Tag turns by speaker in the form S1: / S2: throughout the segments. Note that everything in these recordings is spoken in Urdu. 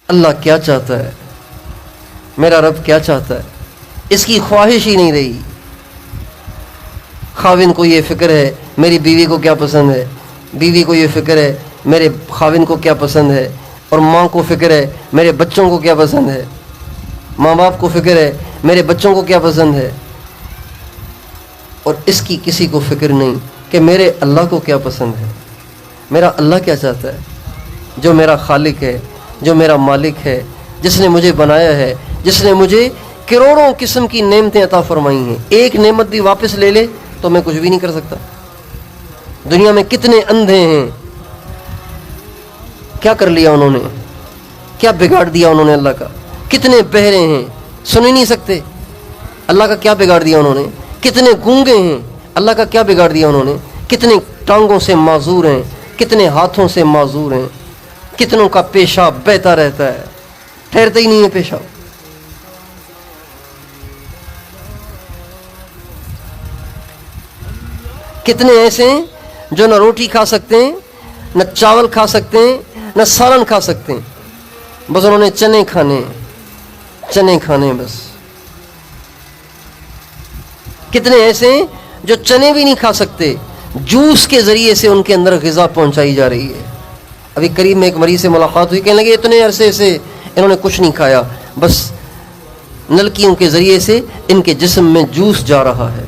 S1: اللہ کیا چاہتا ہے، میرا رب کیا چاہتا ہے، اس کی خواہش ہی نہیں رہی۔ خاوند کو یہ فکر ہے میری بیوی کو کیا پسند ہے، بیوی کو یہ فکر ہے میرے خاوند کو کیا پسند ہے، اور ماں کو فکر ہے میرے بچوں کو کیا پسند ہے، ماں باپ کو فکر ہے میرے بچوں کو کیا پسند ہے، اور اس کی کسی کو فکر نہیں کہ میرے اللہ کو کیا پسند ہے، میرا اللہ کیا چاہتا ہے، جو میرا خالق ہے، جو میرا مالک ہے، جس نے مجھے بنایا ہے، جس نے مجھے کروڑوں قسم کی نعمتیں عطا فرمائی ہیں۔ ایک نعمت بھی واپس لے لے تو میں کچھ بھی نہیں کر سکتا۔ دنیا میں کتنے اندھے ہیں، کیا کر لیا انہوں نے، کیا بگاڑ دیا انہوں نے اللہ کا۔ کتنے بہرے ہیں، سن ہی نہیں سکتے، اللہ کا کیا بگاڑ دیا انہوں نے۔ کتنے گونگے ہیں، اللہ کا کیا بگاڑ دیا انہوں نے۔ کتنے ٹانگوں سے معذور ہیں، کتنے ہاتھوں سے معذور ہیں، کتنوں کا پیشاب بہتا رہتا ہے، ٹھہرتا ہی نہیں ہے پیشاب۔ کتنے ایسے ہیں جو نہ روٹی کھا سکتے ہیں، نہ چاول کھا سکتے ہیں، نہ سالن کھا سکتے ہیں، بس انہوں نے چنے کھانے، چنے کھانے بس۔ کتنے ایسے ہیں جو چنے بھی نہیں کھا سکتے، جوس کے ذریعے سے ان کے اندر غذا پہنچائی جا رہی ہے۔ ابھی قریب میں ایک مریض سے ملاقات ہوئی، کہنے لگے اتنے عرصے سے انہوں نے کچھ نہیں کھایا، بس نلکیوں کے ذریعے سے ان کے جسم میں جوس جا رہا ہے۔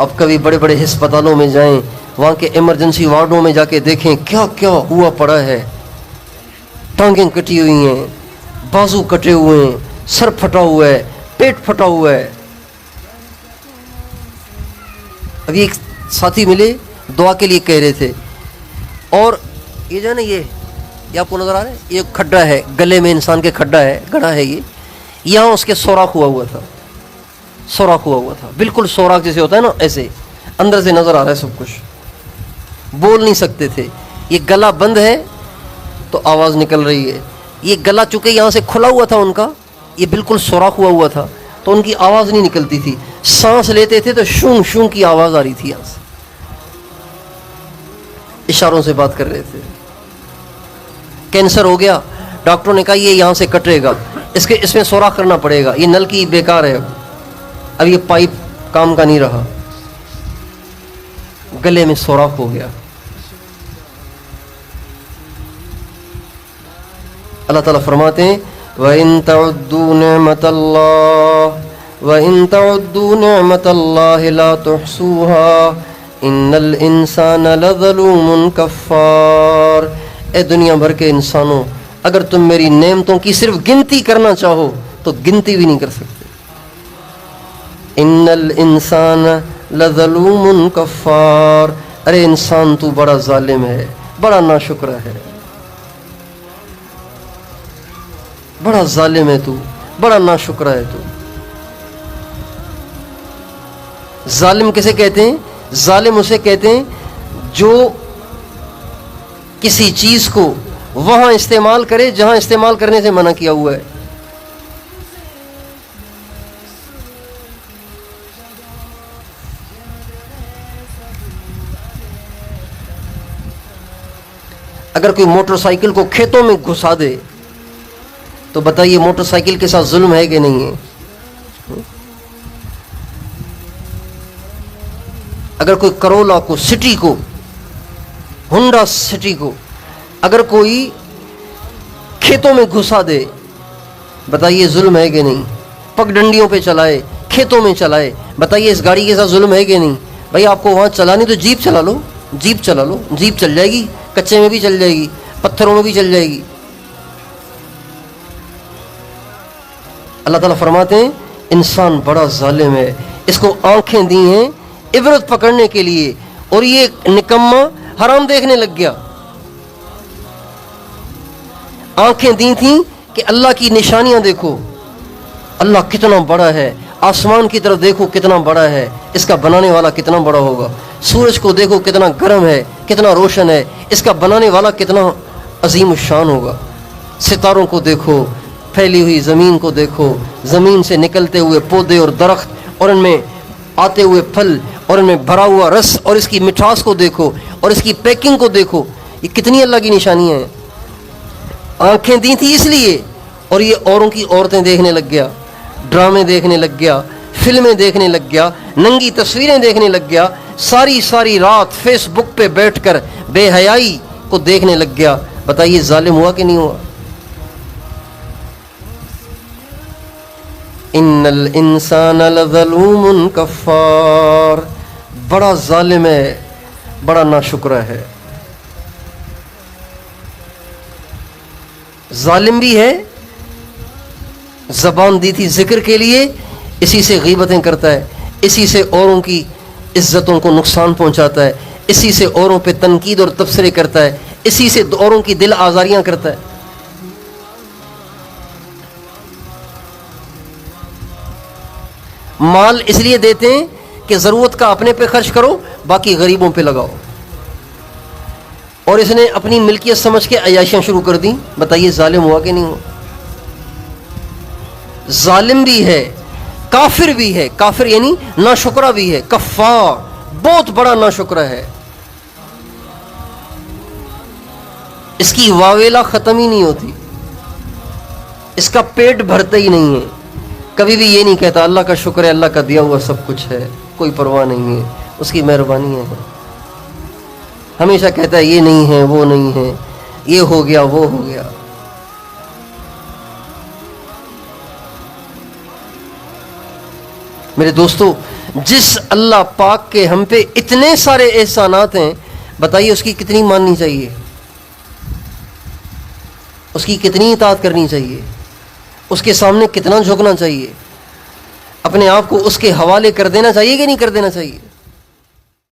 S1: اب کبھی بڑے بڑے ہسپتالوں میں جائیں، وہاں کے ایمرجنسی وارڈوں میں جا کے دیکھیں کیا کیا ہوا پڑا ہے۔ ٹانگیں کٹی ہوئی ہیں، بازو کٹے ہوئے ہیں، سر پھٹا ہوا ہے، پیٹ پھٹا ہوا ہے۔ ابھی ایک ساتھی ملے، دعا کے لیے کہہ رہے تھے، اور یہ جو ہے نا یہ آپ کو نظر آ رہا ہے، یہ کھڈا ہے گلے میں، انسان کے کھڈا ہے، گڑھا ہے، یہ یہاں اس کے سوراخ ہوا تھا، سوراخ ہوا تھا، بالکل سوراخ جیسے ہوتا ہے نا، ایسے اندر سے نظر آ رہا ہے سب کچھ۔ بول نہیں سکتے تھے، یہ گلا بند ہے تو آواز نکل رہی ہے، یہ گلا چونکہ یہاں سے کھلا ہوا تھا ان کا، یہ بالکل سوراخ ہوا تھا تو ان کی آواز نہیں نکلتی تھی، سانس لیتے تھے تو شون شون کی آواز آ رہی تھی یہاں سے۔ اشاروں سے بات کر رہے تھے۔ کینسر ہو گیا، ڈاکٹروں نے کہا یہ یہاں سے کٹے گا، اس میں سوراخ کرنا پڑے گا، یہ نل کی بیکار ہے، اب یہ پائپ کام کا نہیں رہا، گلے میں سوراخ ہو گیا۔ اللہ تعالیٰ فرماتے ہیں وَإِن تَعُدُّوا نِعْمَةَ اللَّهِ وَإِن تَعُدُّوا نِعْمَةَ اللَّهِ لَا تُحْصُوهَا إِنَّ الْإِنسَانَ لَظَلُومٌ كَفَّارٌ۔ اے دنیا بھر کے انسانوں، اگر تم میری نعمتوں کی صرف گنتی کرنا چاہو تو گنتی بھی نہیں کر سکتے۔ إِنَّ الْإِنسَانَ لَظَلُومٌ كَفَّارٌ، ارے انسان تو بڑا ظالم ہے، بڑا ناشکر ہے، بڑا ظالم ہے تو، بڑا ناشکر ہے تو۔ ظالم کسے کہتے ہیں؟ ظالم اسے کہتے ہیں جو کسی چیز کو وہاں استعمال کرے جہاں استعمال کرنے سے منع کیا ہوا ہے۔ اگر کوئی موٹر سائیکل کو کھیتوں میں گھسا دے تو بتائیے موٹر سائیکل کے ساتھ ظلم ہے کہ نہیں ہے؟ اگر کوئی کرولا کو، سٹی کو، ہونڈا سٹی کو اگر کوئی کھیتوں میں گھسا دے، بتائیے ظلم ہے کہ نہیں؟ پگ ڈنڈیوں پہ چلائے، کھیتوں میں چلائے، بتائیے اس گاڑی کے ساتھ ظلم ہے کہ نہیں؟ بھائی آپ کو وہاں چلانی تو جیپ چلا لو، جیپ چلا لو، جیپ چل جائے گی، کچے میں بھی چل جائے گی، پتھروں میں بھی چل جائے گی۔ اللہ تعالیٰ فرماتے ہیں انسان بڑا ظالم ہے، اس کو آنکھیں دی ہیں عبرت پکڑنے کے لیے، اور یہ نکما حرام دیکھنے لگ گیا۔ آنکھیں دی تھیں کہ اللہ کی نشانیاں دیکھو، اللہ کتنا بڑا ہے، آسمان کی طرف دیکھو کتنا بڑا ہے، اس کا بنانے والا کتنا بڑا ہوگا، سورج کو دیکھو کتنا گرم ہے، کتنا روشن ہے، اس کا بنانے والا کتنا عظیم الشان ہوگا، ستاروں کو دیکھو، پھیلی ہوئی زمین کو دیکھو، زمین سے نکلتے ہوئے پودے اور درخت، اور ان میں آتے ہوئے پھل، اور ان میں بھرا ہوا رس، اور اس کی مٹھاس کو دیکھو، اور اس کی پیکنگ کو دیکھو، یہ کتنی اللہ کی نشانیاں ہیں. آنکھیں دی تھی اس لیے، اور یہ اوروں کی عورتیں دیکھنے لگ گیا، ڈرامے دیکھنے لگ گیا، فلمیں دیکھنے لگ گیا، ننگی تصویریں دیکھنے لگ گیا، ساری رات فیس بک پہ بیٹھ کر بے حیائی کو دیکھنے لگ گیا. بتائیے ظالم ہوا کہ نہیں ہوا؟ ان الانسان لظلوم کفار، بڑا ظالم ہے، بڑا ناشکرہ ہے. ظالم بھی ہے، زبان دی تھی ذکر کے لیے، اسی سے غیبتیں کرتا ہے، اسی سے اوروں کی عزتوں کو نقصان پہنچاتا ہے، اسی سے اوروں پہ تنقید اور تبصرے کرتا ہے، اسی سے اوروں کی دل آزاریاں کرتا ہے. مال اس لیے دیتے ہیں کہ ضرورت کا اپنے پہ خرچ کرو، باقی غریبوں پہ لگاؤ، اور اس نے اپنی ملکیت سمجھ کے عیاشیاں شروع کر دیں. بتائیے ظالم ہوا کہ نہیں ہوا؟ ظالم بھی ہے، کافر بھی ہے، کافر یعنی ناشکرہ بھی ہے، کفار بہت بڑا ناشکرہ ہے. اس کی واویلا ختم ہی نہیں ہوتی، اس کا پیٹ بھرتا ہی نہیں ہے. کبھی بھی یہ نہیں کہتا اللہ کا شکر ہے، اللہ کا دیا ہوا سب کچھ ہے، کوئی پرواہ نہیں ہے، اس کی مہربانی ہے. ہمیشہ کہتا ہے یہ نہیں ہے، وہ نہیں ہے، یہ ہو گیا، وہ ہو گیا. میرے دوستو، جس اللہ پاک کے ہم پہ اتنے سارے احسانات ہیں، بتائیے اس کی کتنی ماننی چاہیے، اس کی کتنی اطاعت کرنی چاہیے، اس کے سامنے کتنا جھکنا چاہیے، اپنے آپ کو اس کے حوالے کر دینا چاہیے کہ نہیں کر دینا چاہیے؟